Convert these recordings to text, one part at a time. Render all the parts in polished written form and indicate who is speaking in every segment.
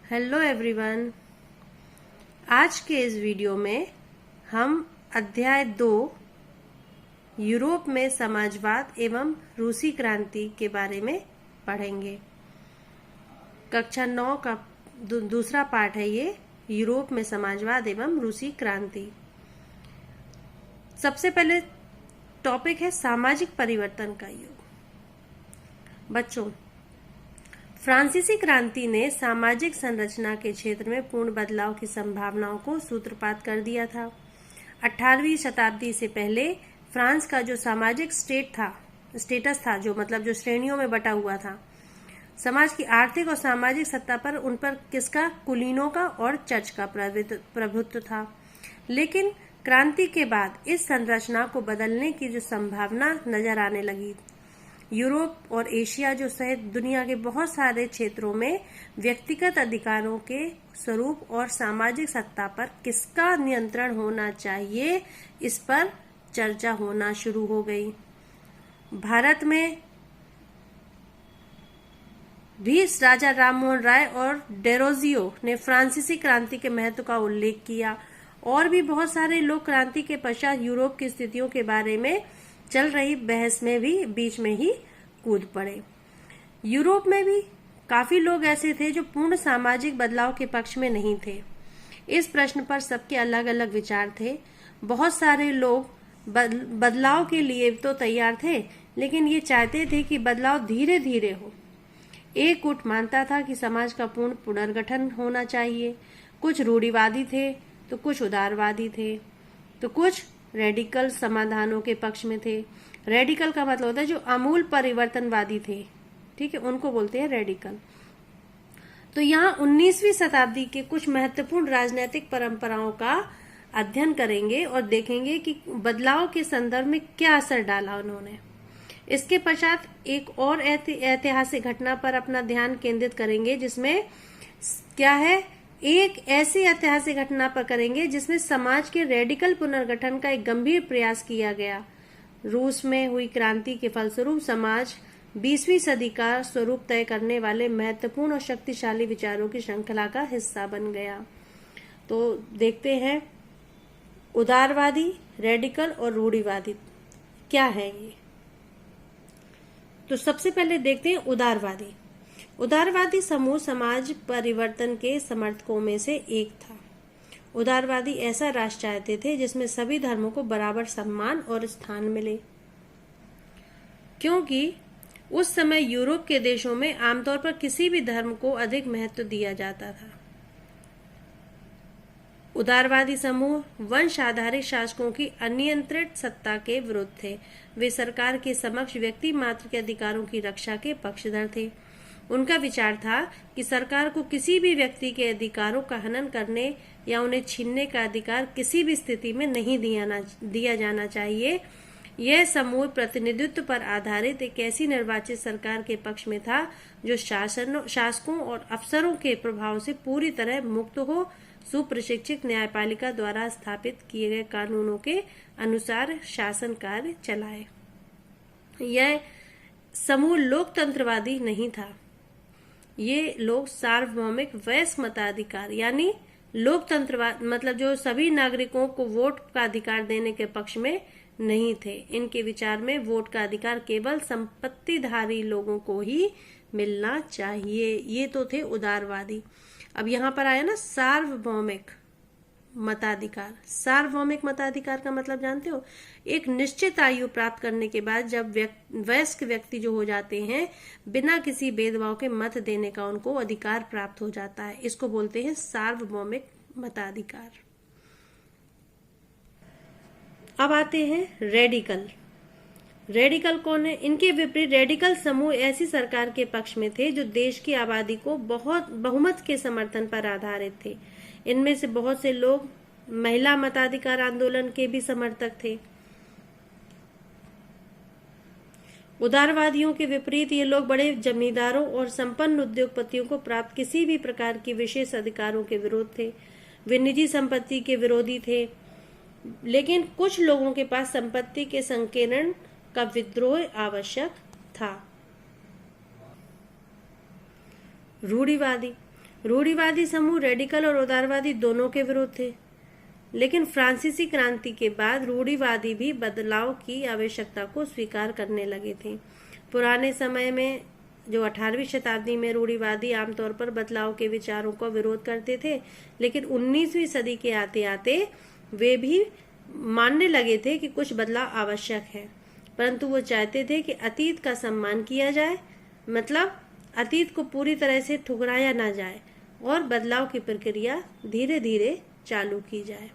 Speaker 1: Hello everyone. आज के इस वीडियो में हम अध्याय 2 यूरोप में समाजवाद एवं रूसी क्रांति के बारे में पढ़ेंगे। कक्षा 9 का दूसरा पार्ट है ये, यूरोप में समाजवाद एवं रूसी क्रांति। सबसे पहले टॉपिक है सामाजिक परिवर्तन का युग। बच्चों, फ्रांसीसी क्रांति ने सामाजिक संरचना के क्षेत्र में पूर्ण बदलाव की संभावनाओं को सूत्रपात कर दिया था। 18वीं शताब्दी से पहले फ्रांस का जो सामाजिक स्टेटस था, जो श्रेणियों में बटा हुआ था, समाज की आर्थिक और सामाजिक सत्ता पर उन पर किसका, कुलीनों का और चर्च का प्रभुत्व था। लेकिन क्रांति के बाद इस संरचना को बदलने की जो संभावना नजर आने लगी, यूरोप और एशिया जो सहित दुनिया के बहुत सारे क्षेत्रों में व्यक्तिगत अधिकारों के स्वरूप और सामाजिक सत्ता पर किसका नियंत्रण होना चाहिए, इस पर चर्चा होना शुरू हो गई। भारत में भी राजा राममोहन राय और डेरोजियो ने फ्रांसीसी क्रांति के महत्व का उल्लेख किया और भी बहुत सारे लोग क्रांति के पश्चात यूरोप की स्थितियों के बारे में चल रही बहस में भी बीच में ही कूद पड़े। यूरोप में भी काफी लोग ऐसे थे जो पूर्ण सामाजिक बदलाव के पक्ष में नहीं थे। इस प्रश्न पर सबके अलग अलग विचार थे। बहुत सारे लोग बदलाव के लिए तो तैयार थे, लेकिन ये चाहते थे कि बदलाव धीरे धीरे हो। एक गुट मानता था कि समाज का पूर्ण पुनर्गठन होना चाहिए। कुछ रूढ़िवादी थे तो कुछ उदारवादी थे, तो कुछ रेडिकल समाधानों के पक्ष में थे। रेडिकल का मतलब होता है जो आमूल परिवर्तनवादी थे, ठीक है, उनको बोलते हैं रेडिकल। तो यहाँ 19वीं शताब्दी के कुछ महत्वपूर्ण राजनीतिक परंपराओं का अध्ययन करेंगे और देखेंगे कि बदलाव के संदर्भ में क्या असर डाला उन्होंने। इसके पश्चात एक और ऐतिहासिक घटना पर अपना ध्यान केंद्रित करेंगे, जिसमें क्या है, एक ऐसी ऐतिहासिक घटना पर करेंगे जिसमें समाज के रेडिकल पुनर्गठन का एक गंभीर प्रयास किया गया। रूस में हुई क्रांति के फलस्वरूप समाज 20वीं सदी का स्वरूप तय करने वाले महत्वपूर्ण और शक्तिशाली विचारों की श्रृंखला का हिस्सा बन गया। तो देखते हैं उदारवादी, रेडिकल और रूढ़िवादी क्या है ये। तो सबसे पहले देखते हैं उदारवादी। उदारवादी समूह समाज परिवर्तन के समर्थकों में से एक था। उदारवादी ऐसा राष्ट्र चाहते थे जिसमें सभी धर्मों को बराबर सम्मान और स्थान मिले, क्योंकि उस समय यूरोप के देशों में आमतौर पर किसी भी धर्म को अधिक महत्व दिया जाता था। उदारवादी समूह वंश आधारित शासकों की अनियंत्रित सत्ता के विरुद्ध थे। वे सरकार के समक्ष व्यक्ति मात्र के अधिकारों की रक्षा के पक्षधर थे। उनका विचार था कि सरकार को किसी भी व्यक्ति के अधिकारों का हनन करने या उन्हें छीनने का अधिकार किसी भी स्थिति में नहीं दिया जाना चाहिए। यह समूह प्रतिनिधित्व पर आधारित एक ऐसी निर्वाचित सरकार के पक्ष में था जो शासकों और अफसरों के प्रभाव से पूरी तरह मुक्त हो, सुप्रशिक्षित न्यायपालिका द्वारा स्थापित किए गए कानूनों के अनुसार शासन कार्य चलाए। यह समूह लोकतंत्रवादी नहीं था। ये लोग सार्वभौमिक वयस्क मताधिकार यानी लोकतंत्रवाद, मतलब जो सभी नागरिकों को वोट का अधिकार देने के पक्ष में नहीं थे। इनके विचार में वोट का अधिकार केवल संपत्तिधारी लोगों को ही मिलना चाहिए। ये तो थे उदारवादी। अब यहाँ पर आया ना सार्वभौमिक मताधिकार। सार्वभौमिक मताधिकार का मतलब जानते हो, एक निश्चित आयु प्राप्त करने के बाद जब वयस्क व्यक्ति जो हो जाते हैं, बिना किसी भेदभाव के मत देने का उनको अधिकार प्राप्त हो जाता है। इसको बोलते हैं सार्वभौमिक मताधिकार। अब आते हैं रेडिकल। रेडिकल कौन है? इनके विपरीत रेडिकल समूह ऐसी सरकार के पक्ष में थे जो देश की आबादी को बहुमत के समर्थन पर आधारित थे। इनमें से बहुत से लोग महिला मताधिकार आंदोलन के भी समर्थक थे। उदारवादियों के विपरीत ये लोग बड़े जमींदारों और संपन्न उद्योगपतियों को प्राप्त किसी भी प्रकार की विशेष अधिकारों के विरोध थे। वे निजी संपत्ति के विरोधी थे, लेकिन कुछ लोगों के पास संपत्ति के संकीर्ण का विद्रोह आवश्यक था। रूढ़िवादी रूढ़िवादी समूह रेडिकल और उदारवादी दोनों के विरुद्ध थे, लेकिन फ्रांसीसी क्रांति के बाद रूढ़िवादी भी बदलाव की आवश्यकता को स्वीकार करने लगे थे। पुराने समय में जो 18वीं शताब्दी में रूढ़िवादी आमतौर पर बदलाव के विचारों का विरोध करते थे, लेकिन 19वीं सदी के आते आते वे भी मानने लगे थे कि कुछ बदलाव आवश्यक है, परंतु वो चाहते थे कि अतीत का सम्मान किया जाए, मतलब अतीत को पूरी तरह से ठुकराया ना जाए और बदलाव की प्रक्रिया धीरे धीरे चालू की जाए।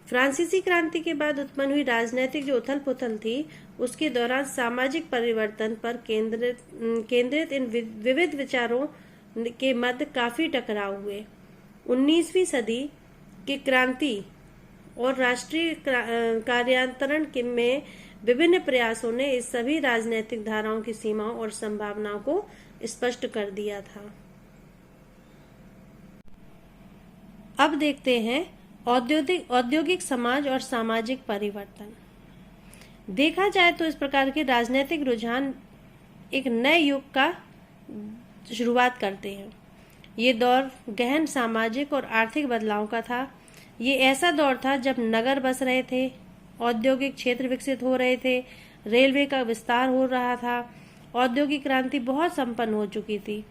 Speaker 1: फ्रांसीसी क्रांति के बाद उत्पन्न हुई राजनीतिक जो उथल पुथल थी, उसके दौरान सामाजिक परिवर्तन पर केंद्रित इन विविध विचारों के मध्य काफी टकराव हुए। 19वीं सदी की क्रांति और राष्ट्रीय कार्यांतरण में विभिन्न प्रयासों ने इस सभी राजनीतिक धाराओं की सीमाओं और संभावनाओं को स्पष्ट कर दिया था। अब देखते हैं औद्योगिक समाज और सामाजिक परिवर्तन। देखा जाए तो इस प्रकार के राजनीतिक रुझान एक नए युग का शुरुआत करते हैं। ये दौर गहन सामाजिक और आर्थिक बदलाव का था। ये ऐसा दौर था जब नगर बस रहे थे, औद्योगिक क्षेत्र विकसित हो रहे थे, रेलवे का विस्तार हो रहा था, औद्योगिक क्रांति बहुत संपन्न हो चुकी थी।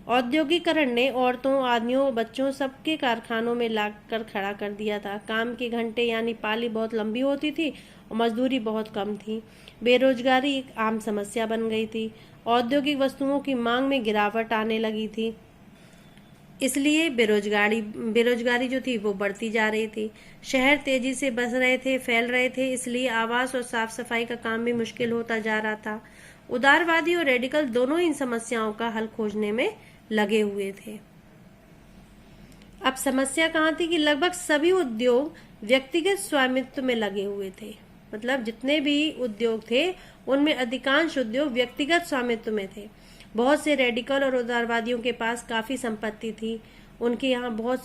Speaker 1: औद्योगिकरण ने औरतों, आदमियों, बच्चों सबके कारखानों में लाकर खड़ा कर दिया था। काम के घंटे यानी पाली बहुत लंबी होती थी और मजदूरी बहुत कम थी। बेरोजगारी एक आम समस्या बन गई थी। औद्योगिक वस्तुओं की मांग में गिरावट आने लगी थी, इसलिए बेरोजगारी जो थी वो बढ़ती जा रही थी। शहर तेजी से बस रहे थे, फैल रहे थे, इसलिए आवास और साफ सफाई का काम भी मुश्किल होता जा रहा था। उदारवादी और रेडिकल दोनों इन समस्याओं का हल खोजने में लगे हुए थे। अब समस्या कहाँ थी कि लगभग सभी उद्योग व्यक्तिगत स्वामित्व में लगे हुए थे। मतलब जितने भी उद्योग थे उनमें अधिकांश उद्योग व्यक्तिगत स्वामित्व में थे। बहुत से रेडिकल और उदारवादियों के पास काफी संपत्ति थी। उनके यहाँ बहुत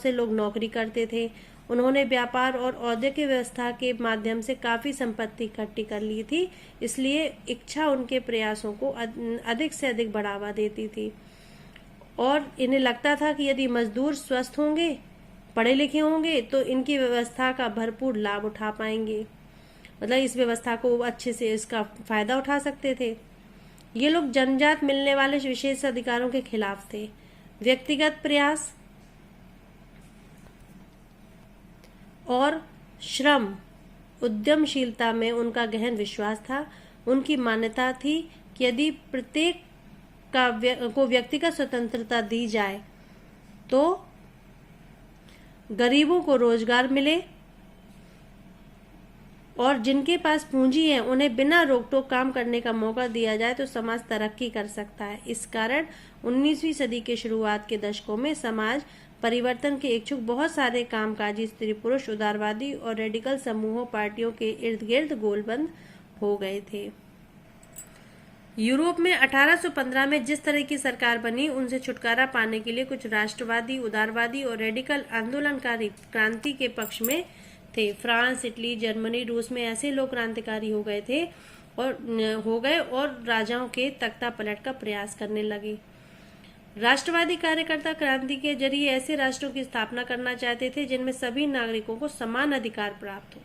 Speaker 1: से लोग नौकरी करते थे। उन्होंने व्यापार और औद्योगिक व्यवस्था के माध्यम से काफी संपत्ति इकट्ठी कर ली थी, इसलिए इच्छा उनके प्रयासों को अधिक से अधिक बढ़ावा देती थी और इन्हें लगता था कि यदि मजदूर स्वस्थ होंगे, पढ़े लिखे होंगे तो इनकी व्यवस्था का भरपूर लाभ उठा पाएंगे। मतलब इस व्यवस्था को अच्छे से इसका फायदा उठा सकते थे। ये लोग जन्मजात मिलने वाले विशेष अधिकारों के खिलाफ थे। व्यक्तिगत प्रयास और श्रम उद्यमशीलता में उनका गहन विश्वास था। उनकी मान्यता थी कि यदि प्रत्येक को व्यक्तिगत स्वतंत्रता दी जाए तो गरीबों को रोजगार मिले और जिनके पास पूंजी है उन्हें बिना रोक टोक काम करने का मौका दिया जाए तो समाज तरक्की कर सकता है। इस कारण 19वीं सदी के शुरुआत के दशकों में समाज परिवर्तन के इच्छुक बहुत सारे कामकाजी स्त्री पुरुष उदारवादी और रेडिकल समूहों पार्टियों के इर्द गिर्द गोलबंद हो गए थे। यूरोप में 1815 में जिस तरह की सरकार बनी, उनसे छुटकारा पाने के लिए कुछ राष्ट्रवादी, उदारवादी और रेडिकल आंदोलनकारी क्रांति के पक्ष में थे। फ्रांस, इटली, जर्मनी, रूस में ऐसे लोग क्रांतिकारी हो गए और राजाओं के तख्ता पलट का प्रयास करने लगे। राष्ट्रवादी कार्यकर्ता क्रांति के जरिए ऐसे राष्ट्रों की स्थापना करना चाहते थे जिनमें सभी नागरिकों को समान अधिकार प्राप्त हो।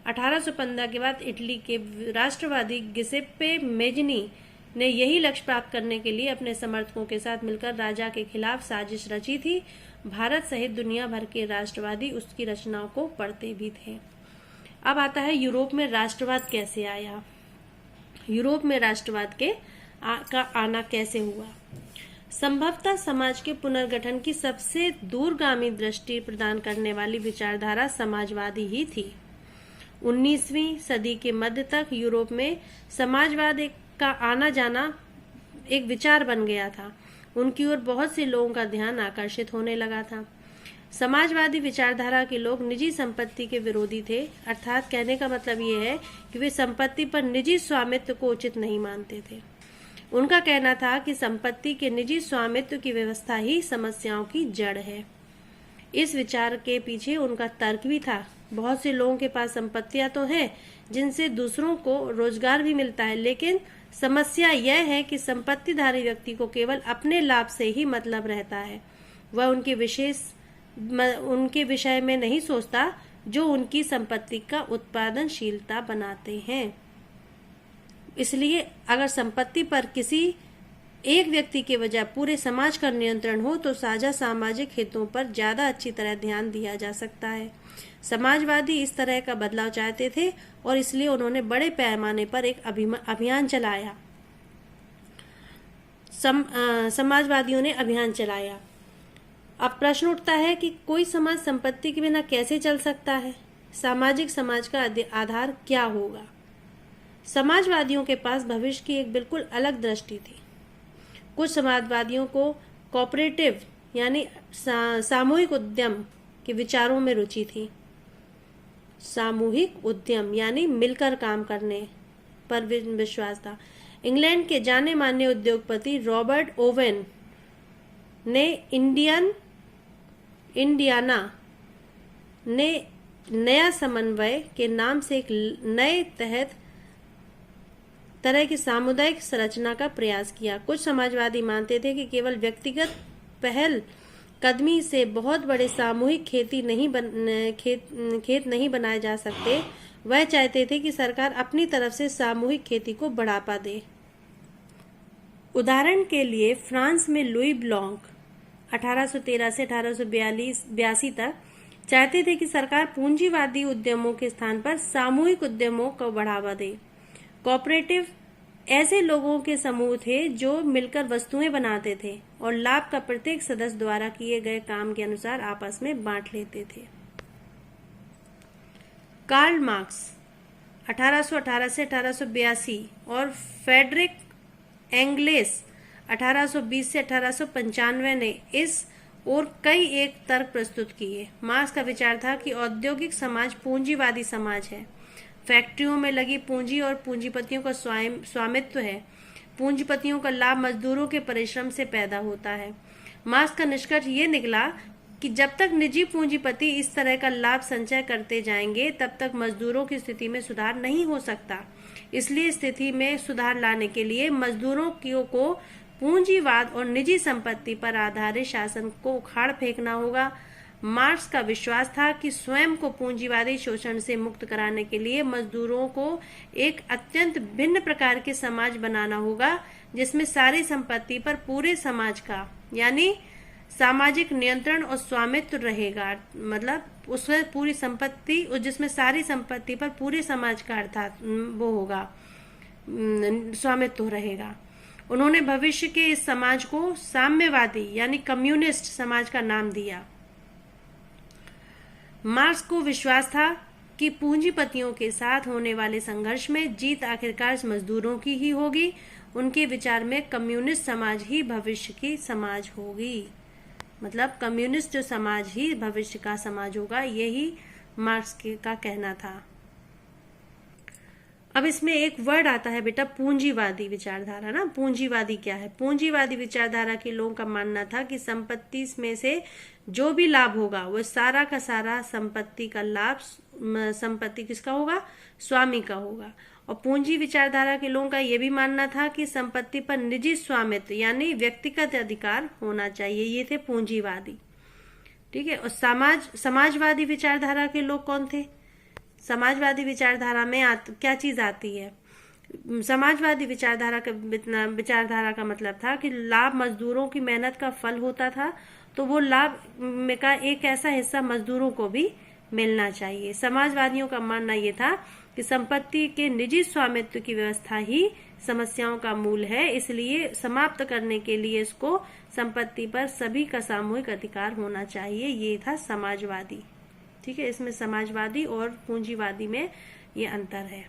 Speaker 1: 1815 के बाद इटली के राष्ट्रवादी गिसेप्पे मेज़नी ने यही लक्ष्य प्राप्त करने के लिए अपने समर्थकों के साथ मिलकर राजा के खिलाफ साजिश रची थी। भारत सहित दुनिया भर के राष्ट्रवादी उसकी रचनाओं को पढ़ते भी थे। अब आता है यूरोप में राष्ट्रवाद कैसे आया। यूरोप में राष्ट्रवाद का आना कैसे हुआ। संभवतः समाज के पुनर्गठन की सबसे दूरगामी दृष्टि प्रदान करने वाली विचारधारा समाजवादी ही थी। 19वीं सदी के मध्य तक यूरोप में समाजवाद का आना जाना एक विचार बन गया था। उनकी ओर बहुत से लोगों का ध्यान आकर्षित होने लगा था। समाजवादी विचारधारा के लोग निजी संपत्ति के विरोधी थे, अर्थात कहने का मतलब ये है कि वे संपत्ति पर निजी स्वामित्व को उचित नहीं मानते थे। उनका कहना था कि संपत्ति के निजी स्वामित्व की व्यवस्था ही समस्याओं की जड़ है। इस विचार के पीछे उनका तर्क भी था। बहुत से लोगों के पास संपत्तियां तो हैं जिनसे दूसरों को रोजगार भी मिलता है, लेकिन समस्या यह है कि संपत्तिधारी व्यक्ति को केवल अपने लाभ से ही मतलब रहता है। वह उनके विषय में नहीं सोचता जो उनकी संपत्ति का उत्पादनशीलता बनाते हैं। इसलिए अगर संपत्ति पर किसी एक व्यक्ति के बजाय पूरे समाज का नियंत्रण हो तो साझा सामाजिक हितों पर ज्यादा अच्छी तरह ध्यान दिया जा सकता है। समाजवादी इस तरह का बदलाव चाहते थे और इसलिए उन्होंने बड़े पैमाने पर एक अभियान चलाया। समाजवादियों ने अभियान चलाया। अब प्रश्न उठता है कि कोई समाज संपत्ति के बिना कैसे चल सकता है? सामाजिक समाज का आधार क्या होगा? समाजवादियों के पास भविष्य की एक बिल्कुल अलग दृष्टि थी। कुछ समाजवादियों को कोऑपरेटिव यानी सामूहिक उद्यम के विचारों में रुचि थी। सामूहिक उद्यम यानी मिलकर काम करने पर विश्वास था। इंग्लैंड के जाने माने उद्योगपति रॉबर्ट ओवेन ने इंडियाना ने नया समन्वय के नाम से एक नए तरह की सामुदायिक संरचना का प्रयास किया। कुछ समाजवादी मानते थे कि केवल व्यक्तिगत पहल कदमी से बहुत बड़े सामूहिक खेत नहीं बनाए जा सकते। वह चाहते थे कि सरकार अपनी तरफ से सामूहिक खेती को बढ़ावा दे। उदाहरण के लिए फ्रांस में लुई ब्लॉन्क 1813 से 1882 तक चाहते थे कि सरकार पूंजीवादी उद्यमों के स्थान पर सामूहिक उद्यमों को बढ़ावा दे। कोऑपरेटिव ऐसे लोगों के समूह थे जो मिलकर वस्तुएं बनाते थे और लाभ का प्रत्येक सदस्य द्वारा किए गए काम के अनुसार आपस में बांट लेते थे। कार्ल मार्क्स 1818 से 1882 और फ्रेडरिक एंगलेस 1820 से 1895 ने इस और कई एक तर्क प्रस्तुत किए। मार्क्स का विचार था कि औद्योगिक समाज पूंजीवादी समाज है। फैक्ट्रियों में लगी पूंजी और पूंजीपतियों का स्वामित्व है। पूंजीपतियों का लाभ मजदूरों के परिश्रम से पैदा होता है। मार्क्स का निष्कर्ष ये निकला कि जब तक निजी पूंजीपति इस तरह का लाभ संचय करते जाएंगे तब तक मजदूरों की स्थिति में सुधार नहीं हो सकता। इसलिए स्थिति में सुधार लाने के लिए मजदूरों को पूंजीवाद और निजी संपत्ति पर आधारित शासन को उखाड़ फेंकना होगा। मार्क्स का विश्वास था कि स्वयं को पूंजीवादी शोषण से मुक्त कराने के लिए मजदूरों को एक अत्यंत भिन्न प्रकार के समाज बनाना होगा जिसमें सारी संपत्ति पर पूरे समाज का यानी सामाजिक नियंत्रण और स्वामित्व रहेगा। मतलब उसमें पूरी संपत्ति और जिसमें सारी संपत्ति पर पूरे समाज का अर्थात वो होगा स्वामित्व रहेगा। उन्होंने भविष्य के इस समाज को साम्यवादी यानी कम्युनिस्ट समाज का नाम दिया। मार्क्स को विश्वास था कि पूंजीपतियों के साथ होने वाले संघर्ष में जीत आखिरकार मजदूरों की ही होगी। उनके विचार में कम्युनिस्ट समाज ही भविष्य की समाज होगी। मतलब कम्युनिस्ट जो समाज ही भविष्य का समाज होगा, यही मार्क्स का कहना था। अब इसमें एक वर्ड आता है बेटा पूंजीवादी विचारधारा ना। पूंजीवादी क्या है? पूंजीवादी विचारधारा के लोगों का मानना था कि संपत्ति में से जो भी लाभ होगा वो सारा का सारा संपत्ति का लाभ संपत्ति किसका होगा? स्वामी का होगा। और पूंजी विचारधारा के लोगों का यह भी मानना था कि संपत्ति पर निजी स्वामित्व यानी व्यक्तिगत अधिकार होना चाहिए। ये थे पूंजीवादी। ठीक है। और समाजवादी विचारधारा के लोग कौन थे? समाजवादी विचारधारा में क्या चीज आती है? समाजवादी विचारधारा का मतलब था कि लाभ मजदूरों की मेहनत का फल होता था, तो वो लाभ का एक ऐसा हिस्सा मजदूरों को भी मिलना चाहिए। समाजवादियों का मानना ये था कि संपत्ति के निजी स्वामित्व की व्यवस्था ही समस्याओं का मूल है, इसलिए समाप्त करने के लिए इसको संपत्ति पर सभी का सामूहिक अधिकार होना चाहिए। ये था समाजवादी। ठीक है। इसमें समाजवादी और पूंजीवादी में ये अंतर है।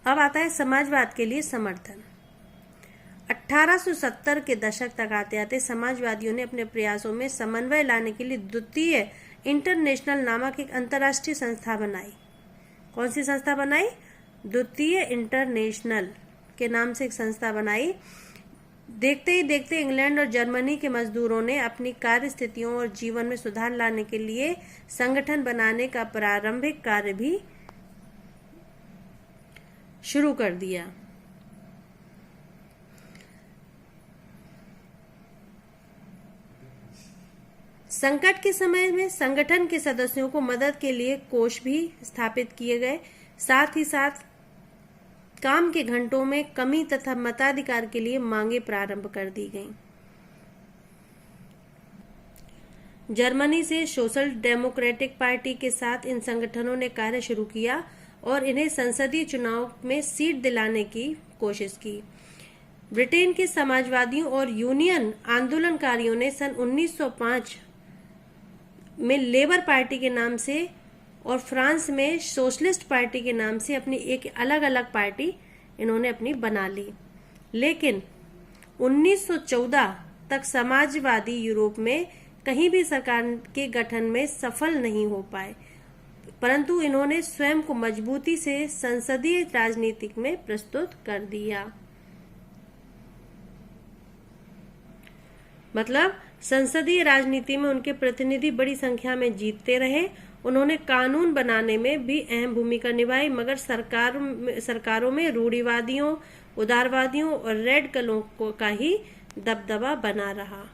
Speaker 1: अब आता है समाजवाद के लिए समर्थन। 1870 के दशक तक आते आते समाजवादियों ने अपने प्रयासों में समन्वय लाने के लिए द्वितीय इंटरनेशनल नामक एक अंतर्राष्ट्रीय संस्था बनाई। कौन सी संस्था बनाई? द्वितीय इंटरनेशनल के नाम से एक संस्था बनाई। देखते ही देखते इंग्लैंड और जर्मनी के मजदूरों ने अपनी कार्य स्थितियों और जीवन में सुधार लाने के लिए संगठन बनाने का प्रारंभिक कार्य भी शुरू कर दिया। संकट के समय में संगठन के सदस्यों को मदद के लिए कोष भी स्थापित किए गए। साथ ही साथ काम के घंटों में कमी तथा मताधिकार के लिए मांगे प्रारंभ कर दी गईं। जर्मनी से सोशल डेमोक्रेटिक पार्टी के साथ इन संगठनों ने कार्य शुरू किया और इन्हें संसदीय चुनाव में सीट दिलाने की कोशिश की। ब्रिटेन के समाजवादियों और यूनियन आंदोलनकारियों ने सन 1905 में लेबर पार्टी के नाम से और फ्रांस में सोशलिस्ट पार्टी के नाम से अपनी एक अलग अलग पार्टी इन्होंने अपनी बना ली। लेकिन 1914 तक समाजवादी यूरोप में कहीं भी सरकार के गठन में सफल नहीं हो पाए, परंतु इन्होंने स्वयं को मजबूती से संसदीय राजनीति में प्रस्तुत कर दिया। मतलब संसदीय राजनीति में उनके प्रतिनिधि बड़ी संख्या में जीतते रहे। उन्होंने कानून बनाने में भी अहम भूमिका निभाई, मगर सरकारों में रूढ़िवादियों, उदारवादियों और रेड कलों का ही दबदबा बना रहा।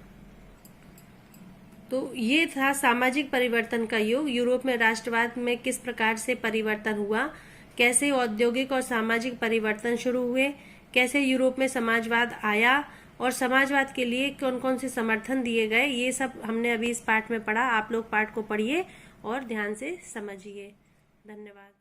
Speaker 1: तो ये था सामाजिक परिवर्तन का युग। यूरोप में राष्ट्रवाद में किस प्रकार से परिवर्तन हुआ, कैसे औद्योगिक और सामाजिक परिवर्तन शुरू हुए, कैसे यूरोप में समाजवाद आया और समाजवाद के लिए कौन कौन से समर्थन दिए गए, ये सब हमने अभी इस पाठ में पढ़ा। आप लोग पाठ को पढ़िए और ध्यान से समझिए। धन्यवाद।